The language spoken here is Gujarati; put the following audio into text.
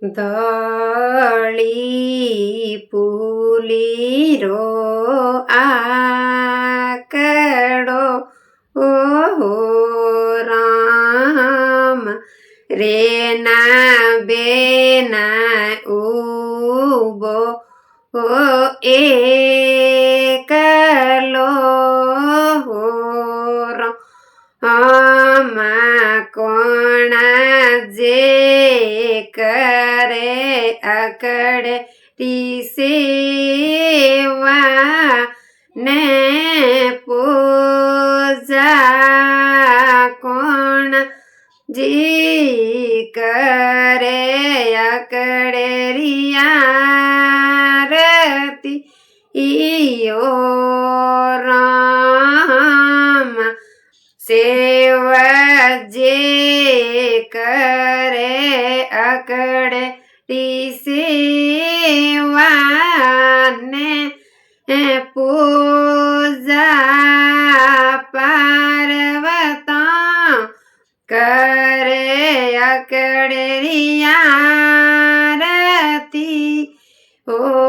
ધળી પુલીરો આકડો ઓહો રામ રેના બેના ઉબો એકલો આમાં કોણા જે કરે અકડે સેવા ને પૂજા કોણ જી કરે અકડે આરતી ઈયો રામ સેવા જે કરે અકડે સેવાને પૂજા પાર્વતા કરે અકડે આરતી ઓ